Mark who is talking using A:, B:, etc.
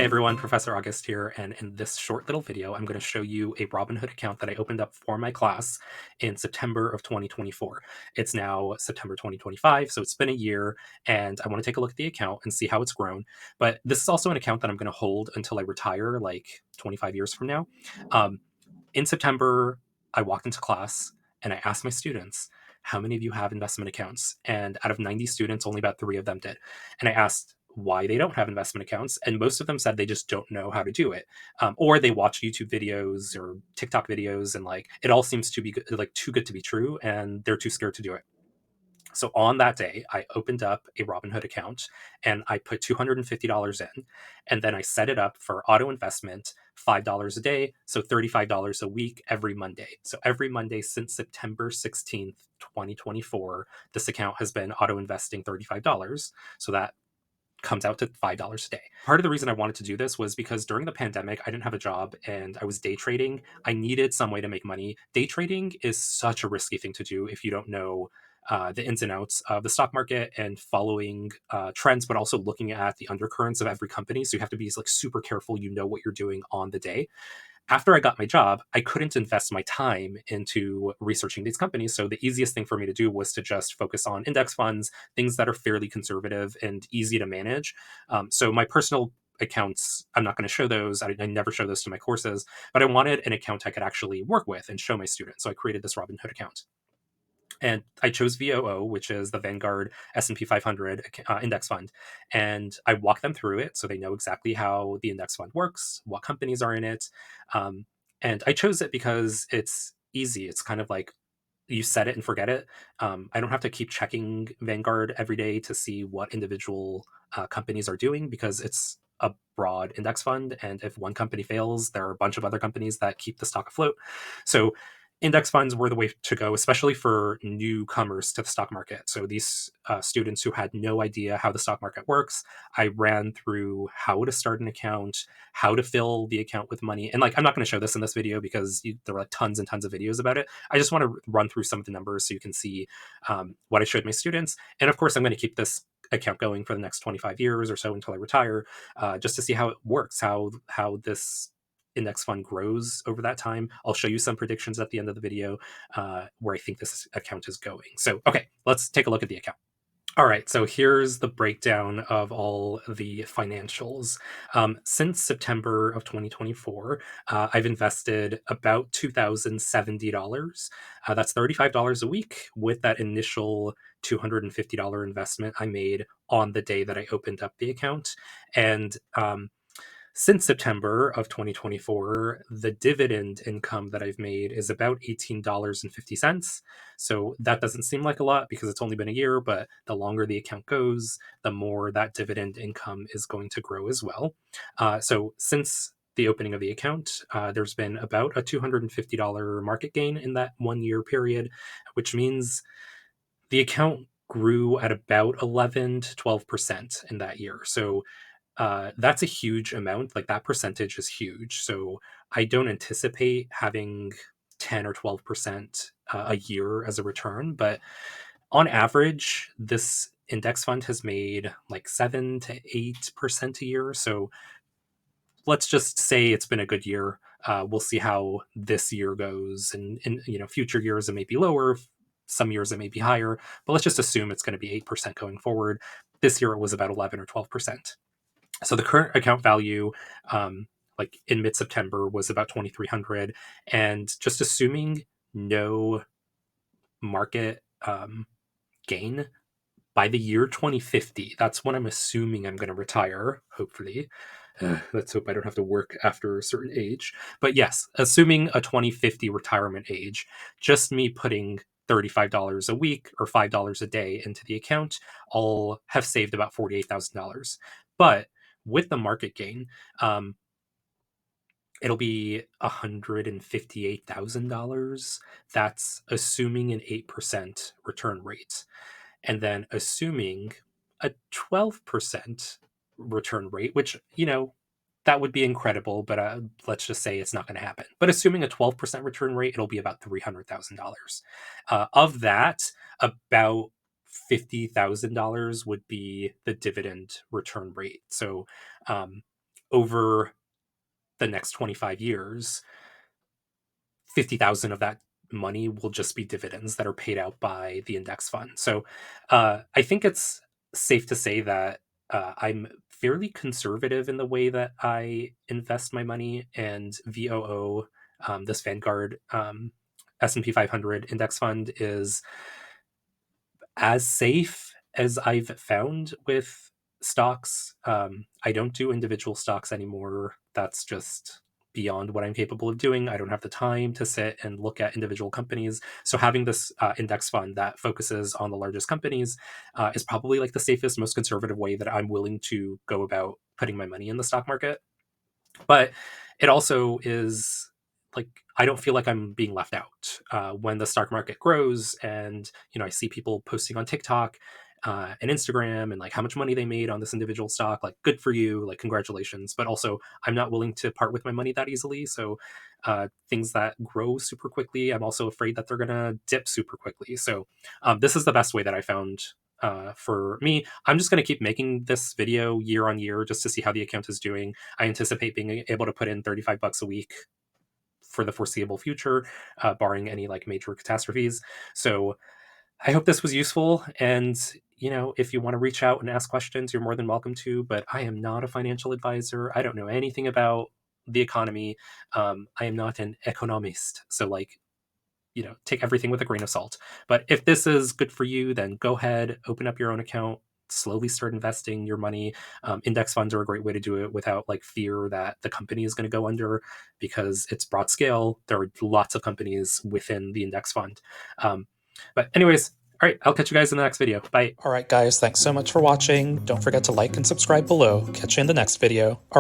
A: Hey everyone, Professor August here, and in this short little video, I'm going to show you a Robinhood account that I opened up for my class in September of 2024. It's now September 2025, so it's been a year, and I want to take a look at the account and see how it's grown. But this is also an account that I'm going to hold until I retire, like 25 years from now. Um, in September, I walked into class and I asked my students, how many of you have investment accounts? And out of 90 students, only about 3 of them did. And I asked why they don't have investment accounts. And most of them said they just don't know how to do it. Or they watch YouTube videos or TikTok videos and like it all seems to be like too good to be true and they're too scared to do it. So on that day, I opened up a Robinhood account and I put $250 in. And then I set it up for auto investment, $5 a day. So $35 a week every Monday. So every Monday since September 16th, 2024, this account has been auto investing $35. So that comes out to $5 a day. Part of the reason I wanted to do this was because during the pandemic, I didn't have a job and I was day trading. I needed some way to make money. Day trading is such a risky thing to do if you don't know the ins and outs of the stock market and following trends, but also looking at the undercurrents of every company. So you have to be like super careful. You know what you're doing on the day. After I got my job, I couldn't invest my time into researching these companies. So the easiest thing for me to do was to just focus on index funds, things that are fairly conservative and easy to manage. So my personal accounts, I'm not going to show those. I never show those to my courses, but I wanted an account I could actually work with and show my students. So I created this Robinhood account. And I chose VOO, which is the Vanguard S&P 500 index fund, and I walk them through it so they know exactly how the index fund works, what companies are in it, um, and I chose it because it's easy. It's kind of like you set it and forget it. I don't have to keep checking Vanguard every day to see what individual companies are doing because it's a broad index fund, and if one company fails, there are a bunch of other companies that keep the stock afloat. So index funds were the way to go, especially for newcomers to the stock market. So these students who had no idea how the stock market works, I ran through how to start an account, how to fill the account with money. And like, I'm not going to show this in this video because there were like tons and tons of videos about it. I just want to run through some of the numbers so you can see what I showed my students. And of course, I'm going to keep this account going for the next 25 years or so until I retire, just to see how it works, how this index fund grows over that time. I'll show you some predictions at the end of the video where I think this account is going. So, okay, let's take a look at the account. All right, so here's the breakdown of all the financials. Since September of 2024, I've invested about $2,070. That's $35 a week with that initial $250 investment I made on the day that I opened up the account. And since September of 2024, the dividend income that I've made is about $18.50. So that doesn't seem like a lot because it's only been a year, but the longer the account goes, the more that dividend income is going to grow as well. So since the opening of the account, there's been about a $250 market gain in that 1 year period, which means the account grew at about 11 to 12% in that year. So that's a huge amount. Like that percentage is huge. So I don't anticipate having 10 or 12% a year as a return. But on average, this index fund has made like 7 to 8% a year. So let's just say it's been a good year. We'll see how this year goes. And in future years, it may be lower. Some years it may be higher. But let's just assume it's going to be 8% going forward. This year it was about 11 or 12%. So the current account value, like in mid-September, was about 2,300, and just assuming no market gain by the year 2050, that's when I'm assuming I'm going to retire. Hopefully, let's hope I don't have to work after a certain age. But yes, assuming a 2050 retirement age, just me putting $35 a week or $5 a day into the account, I'll have saved about $48,000. But with the market gain, it'll be $158,000. That's assuming an 8% return rate. And then assuming a 12% return rate, which, that would be incredible, but let's just say it's not going to happen. But assuming a 12% return rate, it'll be about $300,000. Of that, about $50,000 would be the dividend return rate. So over the next 25 years, 50,000 of that money will just be dividends that are paid out by the index fund. So I think it's safe to say that I'm fairly conservative in the way that I invest my money, and VOO, this Vanguard S&P 500 index fund, is as safe as I've found with stocks. I don't do individual stocks anymore. That's just beyond what I'm capable of doing. I don't have the time to sit and look at individual companies. So having this index fund that focuses on the largest companies is probably like the safest, most conservative way that I'm willing to go about putting my money in the stock market. But it also is like, I don't feel like I'm being left out when the stock market grows, and I see people posting on TikTok and Instagram and like how much money they made on this individual stock. Like, good for you, like congratulations. But also, I'm not willing to part with my money that easily. So things that grow super quickly, I'm also afraid that they're gonna dip super quickly. So this is the best way that I found for me. I'm just going to keep making this video year on year just to see how the account is doing. I anticipate being able to put in $35 a week for the foreseeable future, barring any like major catastrophes. So I hope this was useful. And if you want to reach out and ask questions, you're more than welcome to. But I am not a financial advisor. I don't know anything about the economy. I am not an economist. So like, take everything with a grain of salt. But if this is good for you, then go ahead, open up your own account, slowly start investing your money. Index funds are a great way to do it without like fear that the company is going to go under, because it's broad scale. There are lots of companies within the index fund. But anyways, all right, I'll catch you guys in the next video. Bye. All right, guys, thanks so much for watching. Don't forget to like and subscribe below. Catch you in the next video.